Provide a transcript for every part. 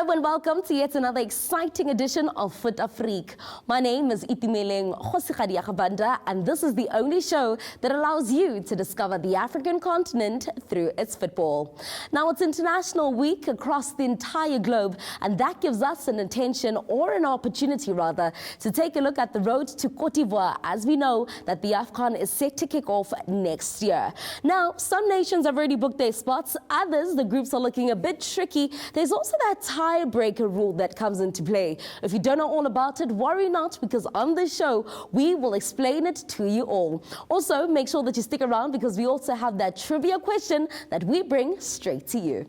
Hello and welcome to yet another exciting edition of Fut-Afrique. My name is Itumeleng Khosikadiakabanda, and this is the only show that allows you to discover the African continent through its football. Now, it's International Week across the entire globe, and that gives us an intention, or an opportunity rather, to take a look at the road to Cote d'Ivoire, as we know that the AFCON is set to kick off next year. Now, some nations have already booked their spots, others, the groups are looking a bit tricky. There's also that tiebreaker rule that comes into play. If you don't know all about it, worry not, because on this show, we will explain it to you all. Also, make sure that you stick around, because we also have that trivia question that we bring straight to you.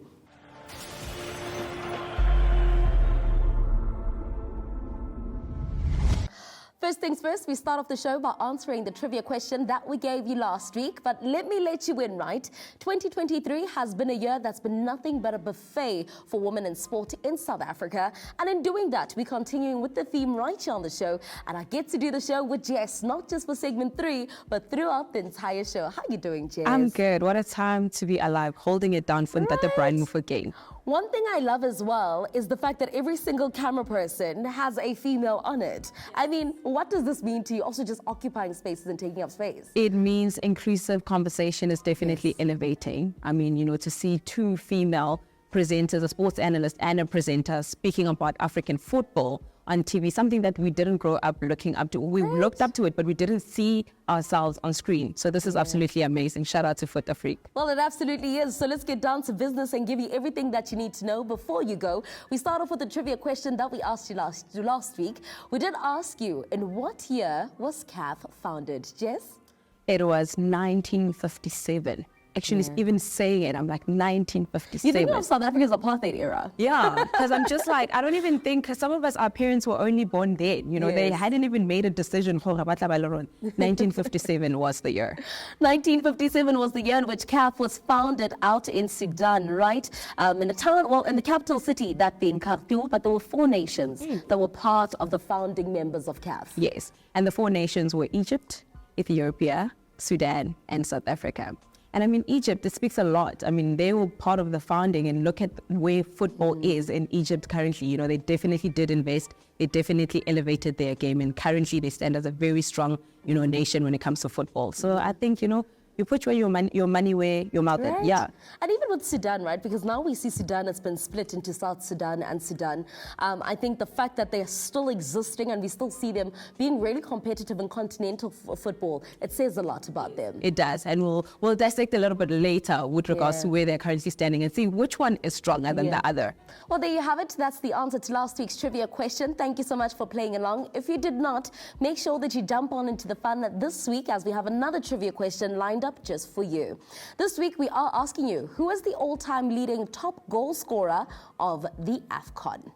First things first, we start off the show by answering the trivia question that we gave you last week. But let me let you in, right? 2023 has been a year that's been nothing but a buffet for women in sport in South Africa. And in doing that, we're continuing with the theme right here on the show. And I get to do the show with Jess, not just for segment 3, but throughout the entire show. How you doing, Jess? I'm good. What a time to be alive, holding it down for the brand new game. One thing I love as well is the fact that every single camera person has a female on it. I mean, what does this mean to you? Also just occupying spaces and taking up space. It means inclusive conversation is definitely innovating. I mean, you know, to see two female presenters, a sports analyst and a presenter, speaking about African football on TV, something that we didn't grow up looking up to. We looked up to it, but we didn't see ourselves on screen. So this is absolutely amazing. Shout out to Fut-Afrique. Well, it absolutely is. So let's get down to business and give you everything that you need to know. Before you go, we start off with a trivia question that we asked you last week. We did ask you, in what year was CAF founded? Jess? It was 1957. Actually, even saying it, I'm like 1957. You think of South Africa's apartheid era? Yeah, because I'm just like, I don't even think, because some of us, our parents were only born then. You know, they hadn't even made a decision. 1957 was the year. 1957 was the year in which CAF was founded out in Sudan, right? In the town, well, in the capital city, that being Khartoum, but there were 4 nations that were part of the founding members of CAF. Yes, and the 4 nations were Egypt, Ethiopia, Sudan, and South Africa. And I mean, Egypt, it speaks a lot. I mean, they were part of the founding, and look at where football is in Egypt currently. You know, they definitely did invest. They definitely elevated their game, and currently they stand as a very strong, you know, nation when it comes to football. So I think, you know, you put your money where your mouth is. Yeah. And even with Sudan, right? Because now we see Sudan has been split into South Sudan and Sudan. I think the fact that they're still existing and we still see them being really competitive in continental football, it says a lot about them. It does. And we'll dissect a little bit later with regards to where they're currently standing and see which one is stronger than the other. Well, there you have it. That's the answer to last week's trivia question. Thank you so much for playing along. If you did not, make sure that you jump on into the fun this week, as we have another trivia question lined up just for you. This week we are asking you, who is the all-time leading top goal scorer of the AFCON?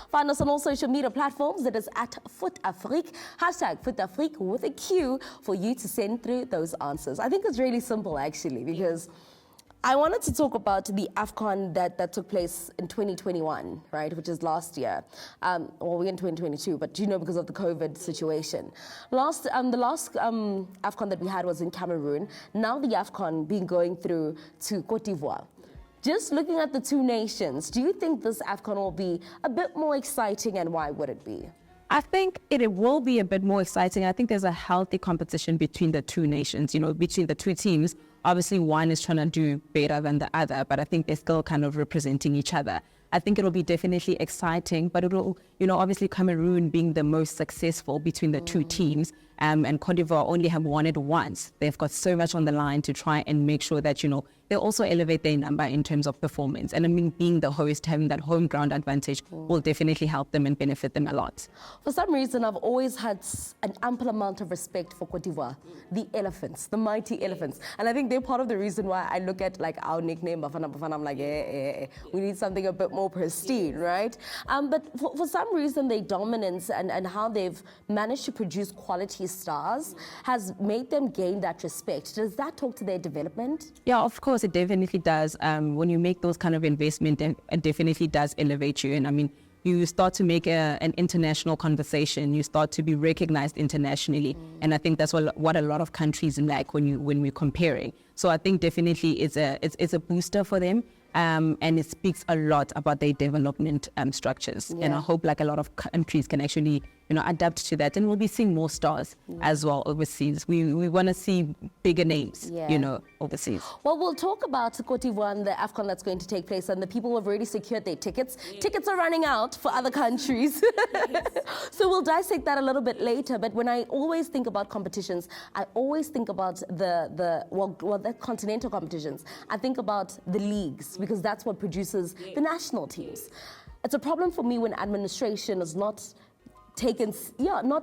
Find us on all social media platforms. It is at Fut-Afrique, hashtag Fut-Afrique with a Q, for you to send through those answers. I think it's really simple actually, because I wanted to talk about the AFCON that took place in 2021, right, which is last year. Well, we're in 2022, but you know, because of the COVID situation. The last AFCON that we had was in Cameroon. Now the AFCON being going through to Cote d'Ivoire. Just looking at the 2 nations, do you think this AFCON will be a bit more exciting, and why would it be? I think it will be a bit more exciting. I think there's a healthy competition between the 2 nations, you know, between the 2 teams. Obviously, one is trying to do better than the other, but I think they're still kind of representing each other. I think it'll be definitely exciting, but it'll, you know, obviously Cameroon being the most successful between the 2 teams, and Cote d'Ivoire only have won it once. They've got so much on the line to try and make sure that, you know, they also elevate their number in terms of performance. And I mean, being the host, having that home ground advantage will definitely help them and benefit them a lot. For some reason, I've always had an ample amount of respect for Cote d'Ivoire, the elephants, the mighty elephants. And I think they're part of the reason why I look at like our nickname, Bafana Bafana, I'm like, we need something a bit more pristine, right? But for some reason, their dominance and how they've managed to produce quality stars has made them gain that respect. Does that talk to their development? Yeah, of course. It definitely does. When you make those kind of investment, it definitely does elevate you. And I mean, you start to make an international conversation. You start to be recognized internationally. And I think that's what a lot of countries like when we're comparing. So I think definitely it's a booster for them. And it speaks a lot about their development structures. And I hope like a lot of countries can actually, adapt to that. And we'll be seeing more stars as well overseas. We want to see bigger names, overseas. Well, we'll talk about Cote d'Ivoire and the AFCON that's going to take place, and the people have already secured their tickets. Tickets are running out for other countries. So we'll dissect that a little bit later. But when I always think about competitions, I always think about the continental competitions. I think about the leagues, because that's what produces the national teams. It's a problem for me when administration is not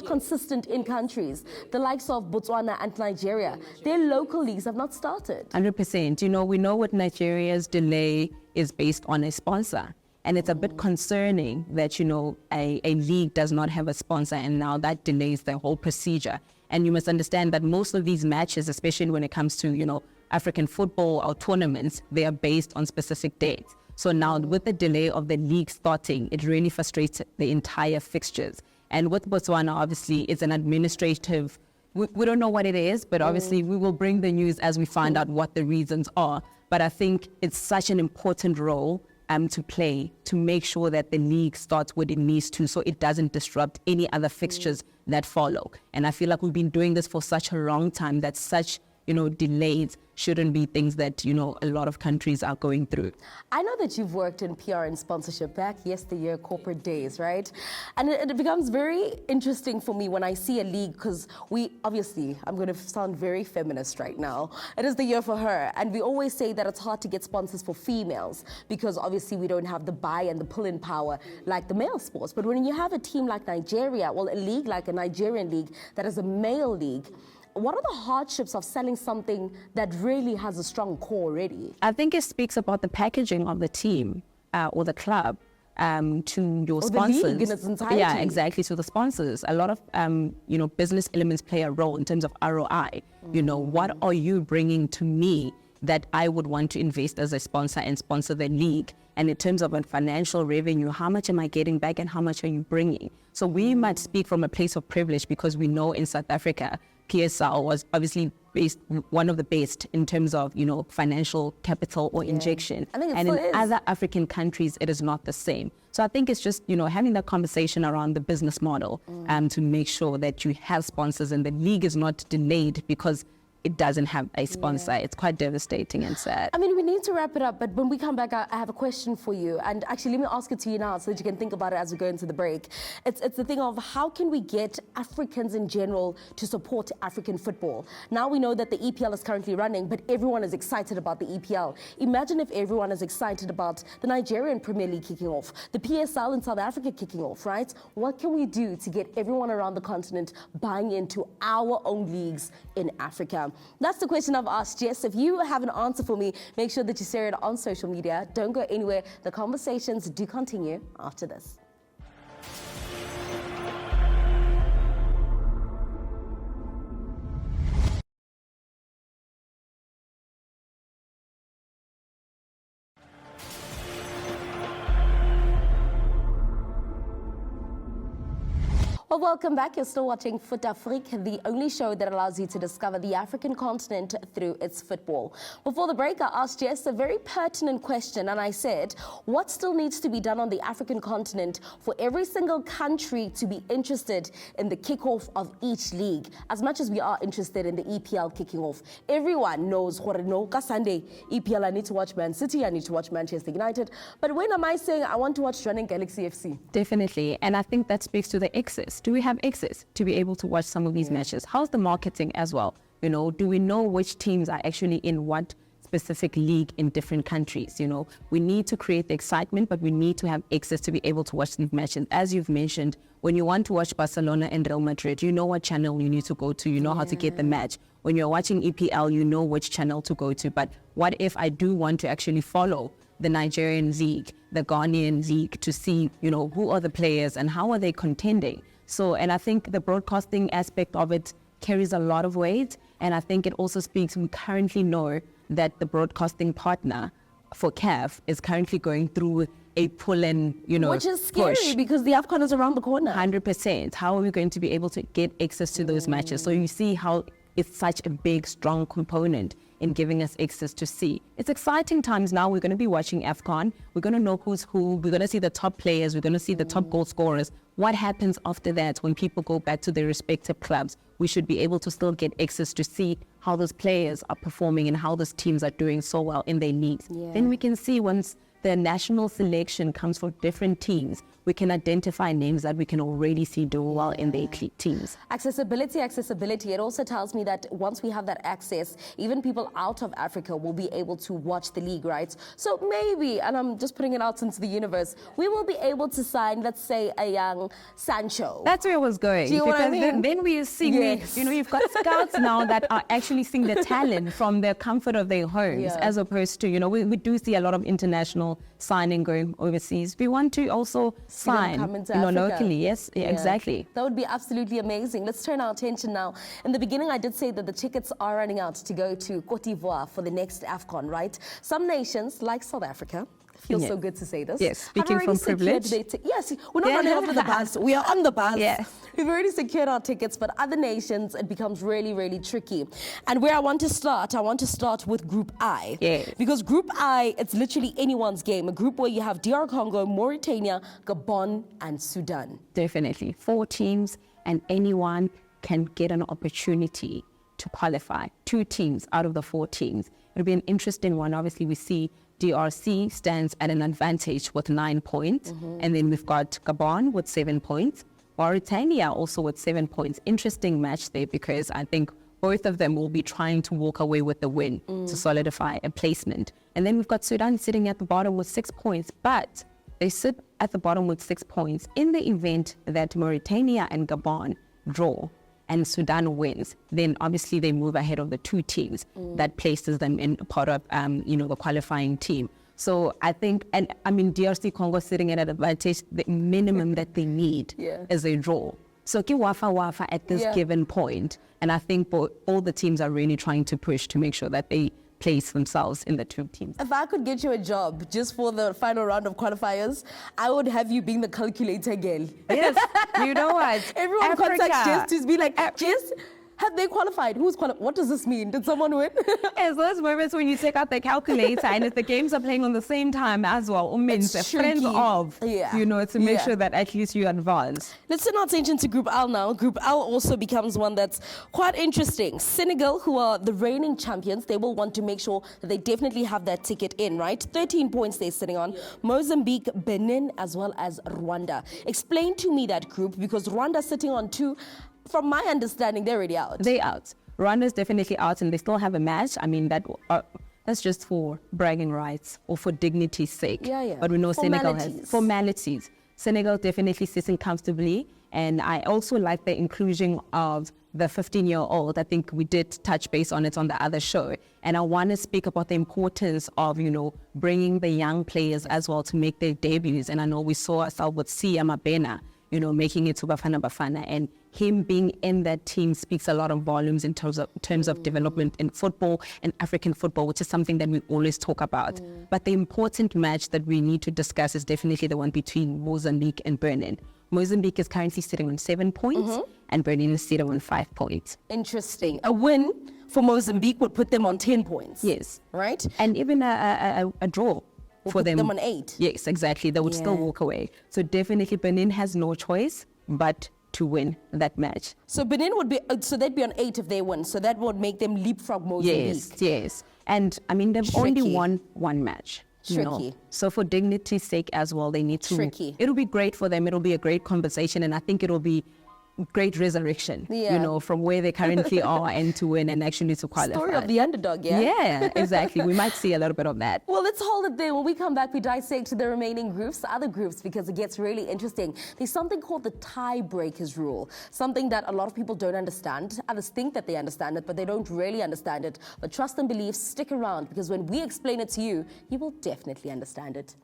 consistent in countries. The likes of Botswana and Nigeria, their local leagues have not started. 100%. We know what Nigeria's delay is based on a sponsor. And it's a bit concerning that, a league does not have a sponsor, and now that delays the whole procedure. And you must understand that most of these matches, especially when it comes to, African football or tournaments, they are based on specific dates. So now with the delay of the league starting, it really frustrates the entire fixtures. And with Botswana, obviously, it's an administrative, we don't know what it is, but obviously we will bring the news as we find out what the reasons are. But I think it's such an important role to play to make sure that the league starts what it needs to, so it doesn't disrupt any other fixtures that follow. And I feel like we've been doing this for such a long time that such delays shouldn't be things that, a lot of countries are going through. I know that you've worked in PR and sponsorship back yesteryear corporate days, right? And it becomes very interesting for me when I see a league, because I'm going to sound very feminist right now. It is the year for her. And we always say that it's hard to get sponsors for females because obviously we don't have the buy and the pull-in power like the male sports. But when you have a team like Nigeria, well, a league like a Nigerian league that is a male league, what are the hardships of selling something that really has a strong core already? I think it speaks about the packaging of the team or the club to your sponsors. The league in its entirety. Yeah, exactly. So the sponsors, a lot of, business elements play a role in terms of ROI. What are you bringing to me that I would want to invest as a sponsor and sponsor the league? And in terms of a financial revenue, how much am I getting back and how much are you bringing? So we might speak from a place of privilege because we know in South Africa, PSL was obviously one of the best in terms of, financial capital or injection. I think and in other African countries, it is not the same. So I think it's just, having that conversation around the business model to make sure that you have sponsors and the league is not delayed because it doesn't have a sponsor. It's quite devastating and sad. I mean, we need to wrap it up, but when we come back, I have a question for you. And actually, let me ask it to you now so that you can think about it as we go into the break. It's the thing of how can we get Africans in general to support African football? Now we know that the EPL is currently running, but everyone is excited about the EPL. Imagine if everyone is excited about the Nigerian Premier League kicking off, the PSL in South Africa kicking off, right? What can we do to get everyone around the continent buying into our own leagues in Africa? That's the question I've asked Jess. If you have an answer for me, make sure that you share it on social media. Don't go anywhere. The conversations do continue after this. Well, welcome back. You're still watching Fut-Afrique, the only show that allows you to discover the African continent through its football. Before the break, I asked Jess a very pertinent question, and I said, what still needs to be done on the African continent for every single country to be interested in the kickoff of each league? As much as we are interested in the EPL kicking off, everyone knows, Sunday, EPL, I need to watch Man City, I need to watch Manchester United. But when am I saying I want to watch Running Galaxy FC? Definitely, and I think that speaks to the access. Do we have access to be able to watch some of these matches? How's the marketing as well? Do we know which teams are actually in what specific league in different countries? We need to create the excitement, but we need to have access to be able to watch these matches. As you've mentioned, when you want to watch Barcelona and Real Madrid, you know what channel you need to go to, you know how to get the match. When you're watching EPL, you know which channel to go to. But what if I do want to actually follow the Nigerian league, the Ghanaian league, to see, who are the players and how are they contending? So, and I think the broadcasting aspect of it carries a lot of weight. And I think it also speaks, we currently know that the broadcasting partner for CAF is currently going through a pull-in, which is scary because the AFCON is around the corner. 100%. How are we going to be able to get access to those matches? So you see how it's such a big, strong component. in giving us access to see. It's exciting times now. We're going to be watching AFCON. We're going to know who's who. We're going to see the top players. We're going to see the top goal scorers. What happens after that when people go back to their respective clubs? We should be able to still get access to see how those players are performing and how those teams are doing so well in their leagues. Then we can see once the national selection comes for different teams, we can identify names that we can already see do well in their teams. Accessibility. It also tells me that once we have that access, even people out of Africa will be able to watch the league, right? So maybe, and I'm just putting it out into the universe, we will be able to sign, let's say, a young Sancho. That's where I was going. Do you know what I mean? Then we are seeing, you've got scouts now that are actually seeing the talent from the comfort of their homes, as opposed to, we do see a lot of international signing going overseas. We want to also sign locally. Yes, exactly. That would be absolutely amazing. Let's turn our attention now. In the beginning, I did say that the tickets are running out to go to Cote d'Ivoire for the next AFCON, right? Some nations, like South Africa, feels so good to say this. Yes, speaking from privilege. Yes, we're not running off the bus. We are on the bus. Yes. We've already secured our tickets, but other nations, it becomes really, really tricky. And where I want to start with Group I. Yes. Because Group I, it's literally anyone's game. A group where you have DR Congo, Mauritania, Gabon, and Sudan. Definitely. 4 teams, and anyone can get an opportunity to qualify. 2 teams out of the 4 teams. It'll be an interesting one. Obviously, we see DRC stands at an advantage with 9 points. And then we've got Gabon with 7 points. Mauritania also with 7 points. Interesting match there because I think both of them will be trying to walk away with the win to solidify a placement. And then we've got Sudan sitting at the bottom with 6 points, but they sit at the bottom with 6 points in the event that Mauritania and Gabon draw and Sudan wins. Then obviously they move ahead of the 2 teams that places them in part of the qualifying team. So I think, and I mean, DRC Congo sitting at an advantage, the minimum that they need is a draw. So ki wafa at this given point. And I think all the teams are really trying to push to make sure that they place themselves in the 2 teams. If I could get you a job just for the final round of qualifiers, I would have you being the calculator girl. Yes, you know what? Everyone contacts Jess to be like, Jess, have they qualified? Who's qualified? What does this mean? Did someone win? Yes, those moments when you take out the calculator and if the games are playing on the same time as well, means friends of, to make sure that at least you advance. Let's turn our attention to Group L now. Group L also becomes one that's quite interesting. Senegal, who are the reigning champions, they will want to make sure that they definitely have that ticket in, right? 13 points they're sitting on. Mozambique, Benin, as well as Rwanda. Explain to me that group, because Rwanda's sitting on 2. From my understanding, they're already out. They're out. Rwanda's definitely out, and they still have a match. I mean, that's just for bragging rights or for dignity's sake. But we know Senegal has formalities. Senegal definitely sitting comfortably, and I also like the inclusion of the 15-year-old. I think we did touch base on it on the other show, and I want to speak about the importance of bringing the young players as well to make their debuts. And I know we saw ourselves with Sia Mabena, making it to Bafana, and him being in that team speaks a lot of volumes in terms of development in football and African football, which is something that we always talk about. But the important match that we need to discuss is definitely the one between Mozambique and Benin. Mozambique is currently sitting on 7 points, and Benin is sitting on 5 points. Interesting. A win for Mozambique would put them on 10 points. Yes. Right? And even a draw for them on 8. Yes, exactly. They would still walk away. So definitely Benin has no choice but to win that match. So Benin would be, so they'd be on 8 if they win. So that would make them leapfrog Mozambique. Yes. And I mean, they've only won 1 match. So for dignity's sake as well, they need to. It'll be great for them. It'll be a great conversation, and I think it'll be great resurrection, from where they currently are and to win and actually to qualify. Story of the underdog, Yeah, exactly. We might see a little bit of that. Well, let's hold it there. When we come back, we dissect the remaining groups, the other groups, because it gets really interesting. There's something called the tiebreakers rule, something that a lot of people don't understand. Others think that they understand it, but they don't really understand it. But trust and believe, stick around, because when we explain it to you, you will definitely understand it.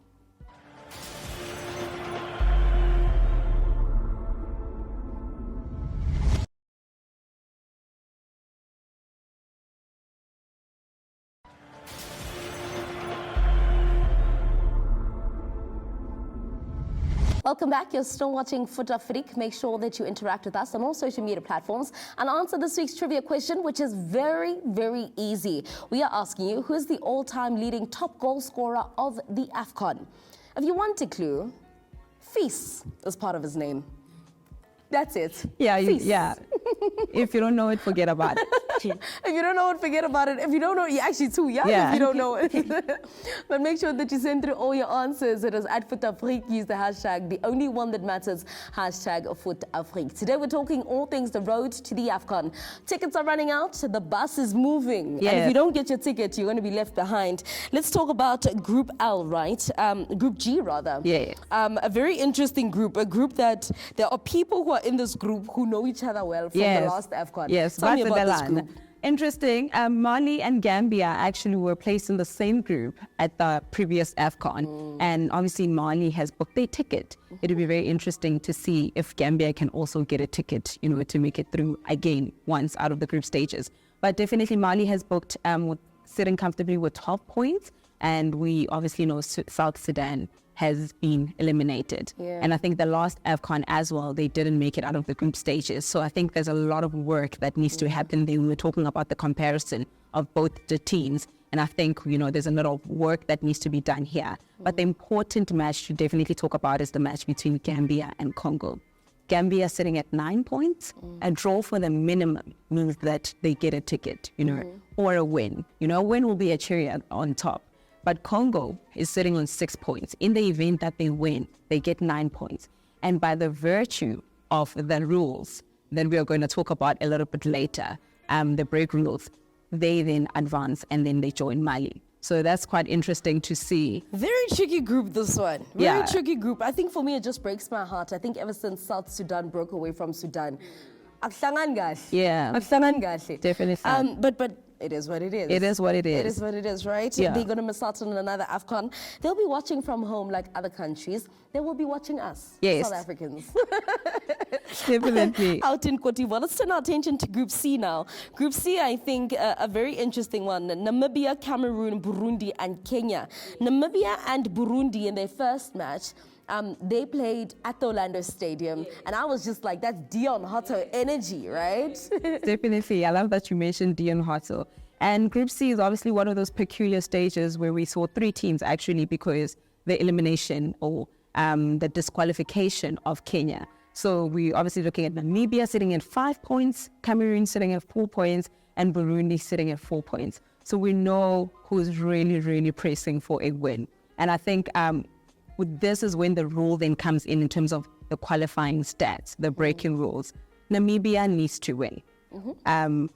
Welcome back. You're still watching Fut-Afrique. Make sure that you interact with us on all social media platforms and answer this week's trivia question, which is very, very easy. We are asking you, who is the all-time leading top goal scorer of the AFCON? If you want a clue, Feast is part of his name. That's it. Yeah, Feast. yeah. If you don't know it, forget about it. If you don't know it, forget about it. If you don't know it, you're actually too young if you don't know it. But make sure that you send through all your answers. It is at Fut-Afrique. Use the hashtag, the only one that matters, hashtag Fut-Afrique. Today we're talking all things the road to the AFCON. Tickets are running out. The bus is moving. Yeah. And if you don't get your ticket, you're going to be left behind. Let's talk about Group L, right? Group G, rather. Yeah. A very interesting group. A group that there are people who are in this group who know each other well from the last AFCON. Yes, Tell me about this group. Interesting. Mali and Gambia actually were placed in the same group at the previous AFCON. And obviously Mali has booked their ticket. It'll be very interesting to see if Gambia can also get a ticket, to make it through again once out of the group stages. But definitely Mali has booked sitting comfortably with 12 points. And we obviously know South Sudan has been eliminated. Yeah. And I think the last AFCON as well, they didn't make it out of the group stages. So I think there's a lot of work that needs to happen. We were talking about the comparison of both the teams. And I think, there's a lot of work that needs to be done here. But the important match to definitely talk about is the match between Gambia and Congo. Gambia sitting at 9 points. A draw for the minimum means that they get a ticket, or a win. A win will be a cherry on top. But Congo is sitting on 6 points. In the event that they win, they get 9 points. And by the virtue of the rules that we are going to talk about a little bit later, the break rules, they then advance and then they join Mali. So that's quite interesting to see. Very tricky group, this one. Very Yeah. tricky group. I think for me, it just breaks my heart. I think ever since South Sudan broke away from Sudan, akuhlangan kahle. Yeah. Akuhlangan kahle. Definitely. But it is what it is. It is what it is. It is what it is, right? Yeah. They're going to miss out on another AFCON. They'll be watching from home like other countries. They will be watching us, Yes. South Africans. Definitely. Out in Cote d'Ivoire. Let's turn our attention to Group C now. Group C, I think, a very interesting one. Namibia, Cameroon, Burundi, and Kenya. Namibia and Burundi in their first match, they played at the Orlando Stadium. And I was just like, that's Dion Hotto energy, right? Definitely. I love that you mentioned Dion Hotto. And Group C is obviously one of those peculiar stages where we saw 3 teams actually because the elimination or the disqualification of Kenya. So we're obviously looking at Namibia sitting at 5 points, Cameroon sitting at 4 points, and Burundi sitting at 4 points. So we know who's really, really pressing for a win. And I think this is when the rule then comes in terms of the qualifying stats, the breaking rules. Namibia needs to win.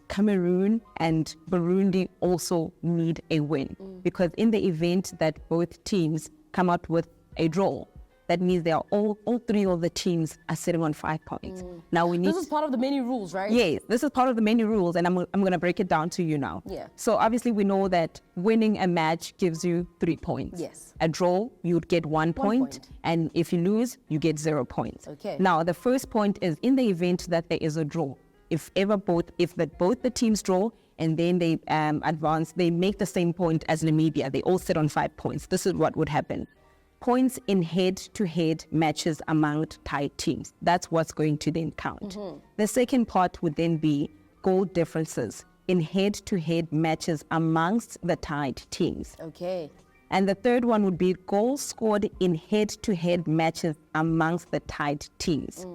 Cameroon and Burundi also need a win because in the event that both teams come out with a draw, that means they are all 3 of the teams are sitting on 5 points. Now we need. This is part of the many rules, right? Yes, this is part of the many rules, and I'm going to break it down to you now. Yeah. So obviously we know that winning a match gives you 3 points. Yes. A draw, you'd get 1 point, point. and if you lose, you get 0 points. Okay. Now the first point is in the event that there is a draw. If both the teams draw and then they advance, they make the same point as Namibia. They all sit on 5 points. This is what would happen. Points in head-to-head matches among tied teams. That's what's going to then count. The second part would then be goal differences in head-to-head matches amongst the tied teams. Okay. And the third one would be goals scored in head-to-head matches amongst the tied teams.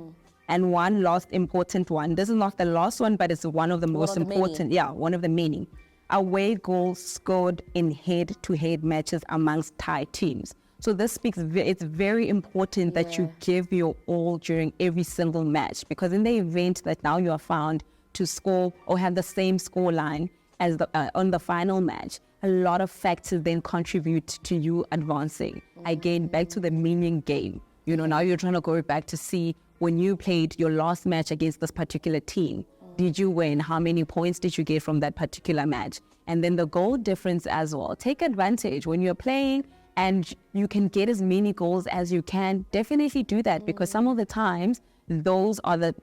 And one last important one. This is not the last one, but it's one of the most important. Many. Yeah, one of the many. Away goals scored in head-to-head matches amongst tied teams. So this speaks, it's very important that you give your all during every single match, because in the event that now you are found to score or have the same score line as on the final match, a lot of factors then contribute to you advancing. Again, back to the meaning game. Now you're trying to go back to see when you played your last match against this particular team, did you win? How many points did you get from that particular match? And then the goal difference as well. Take advantage when you're playing and you can get as many goals as you can. Definitely do that, because some of the times those are the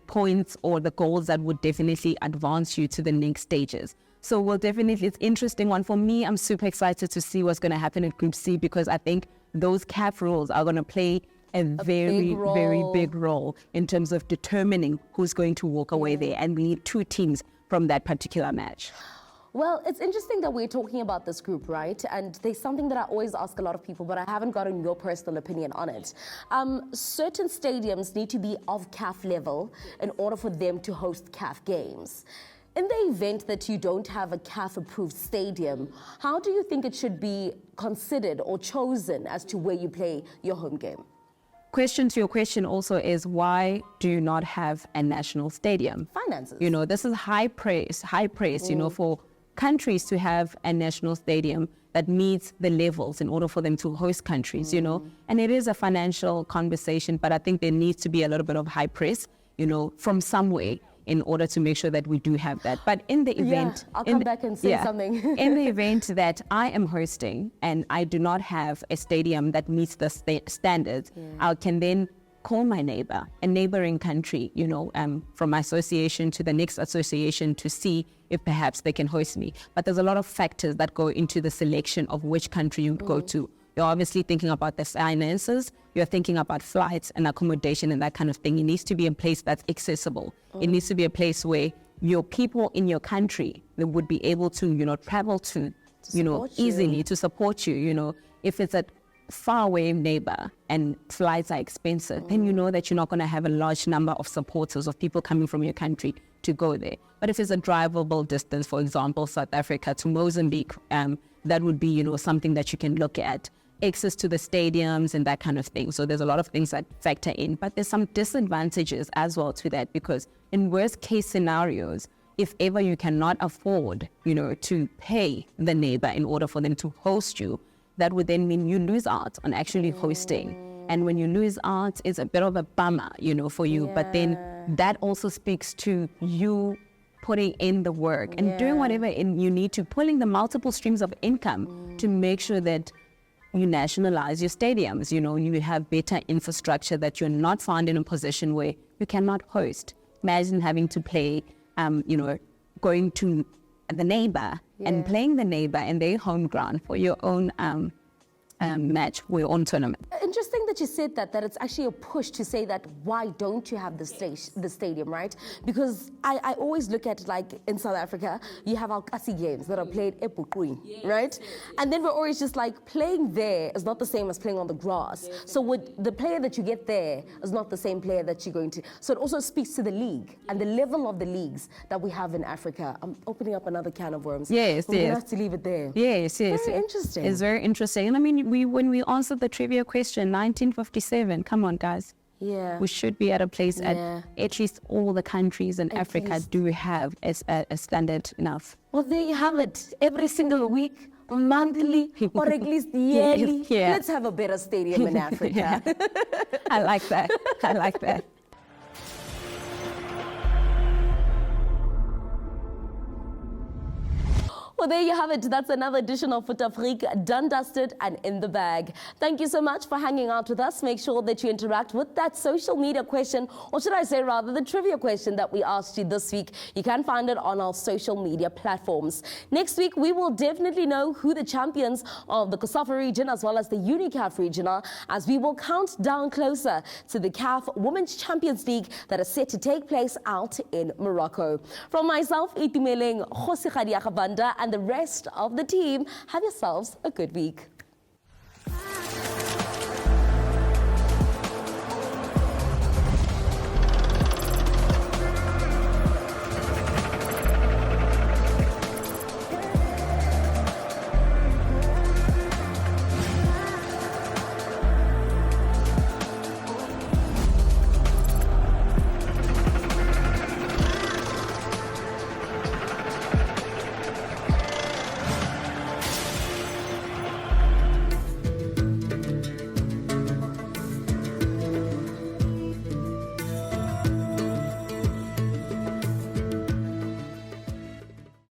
points or the goals that would definitely advance you to the next stages. So we'll definitely, it's interesting one for me. I'm super excited to see what's going to happen in Group C, because I think those CAF rules are going to play a very, big very role. big role in terms of determining who's going to walk away there. And we need two teams from that particular match. Well, it's interesting that we're talking about this group, right? And there's something that I always ask a lot of people, but I haven't gotten your personal opinion on it. Certain stadiums need to be of CAF level in order for them to host CAF games. In the event that you don't have a CAF-approved stadium, how do you think it should be considered or chosen as to where you play your home game? Question to your question also is, why do you not have a national stadium? Finances. You know, this is high praise, you know, for countries to have a national stadium that meets the levels in order for them to host countries, you know. And it is a financial conversation, but I think there needs to be a little bit of high press, you know, from somewhere in order to make sure that we do have that. But in the event... I'll come back and say something. In the event that I am hosting and I do not have a stadium that meets the standards, I can then call my neighbor, a neighboring country, you know, from my association to the next association to see if perhaps they can host me. But there's a lot of factors that go into the selection of which country you go to. You're obviously thinking about the finances, you're thinking about flights and accommodation and that kind of thing. It needs to be a place that's accessible. It needs to be a place where your people in your country, they would be able to, you know, travel to you know, easily to support you. You know, if it's a faraway neighbor and flights are expensive, then you know that you're not going to have a large number of supporters of people coming from your country to go there. But if it's a drivable distance, for example, South Africa to Mozambique, that would be, you know, something that you can look at. Access to the stadiums and that kind of thing. So there's a lot of things that factor in, but there's some disadvantages as well to that, because in worst case scenarios, if ever you cannot afford, you know, to pay the neighbor in order for them to host you, that would then mean you lose out on actually hosting. And when you lose out, it's a bit of a bummer, you know, for you. But then that also speaks to you putting in the work and doing whatever you need to, pulling the multiple streams of income to make sure that you nationalize your stadiums, you know, you have better infrastructure, that you're not found in a position where you cannot host. Imagine having to play, you know, going to the neighbor and playing the neighbor in their home ground for your own match or your own tournament. Interesting that you said that it's actually a push to say that why don't you have the stadium, right? Because I always look at, like, in South Africa, you have our Kasi games that are played ePukwini, right? And then we're always just like, playing there is not the same as playing on the grass. So the player that you get there is not the same player that you're going to. So it also speaks to the league and the level of the leagues that we have in Africa. I'm opening up another can of worms. Yes, We're going to have to leave it there. Yes. Very interesting. It's very interesting. And I mean, when we answered the trivia question, 1957, come on, guys. Yeah. We should be at a place at least all the countries in Africa do have a standard enough. Well, there you have it. Every single week, monthly, or at least yearly. Let's have a better stadium in Africa. I like that. I like that. Well, there you have it. That's another edition of Fut-Afrique, done, dusted, and in the bag. Thank you so much for hanging out with us. Make sure that you interact with that social media question, or should I say rather the trivia question that we asked you this week. You can find it on our social media platforms. Next week, we will definitely know who the champions of the COSAFA region as well as the UNICAF region are, as we will count down closer to the CAF Women's Champions League that is set to take place out in Morocco. From myself, Itumeleng Khosi Khadiagabanda, and the rest of the team, have yourselves a good week.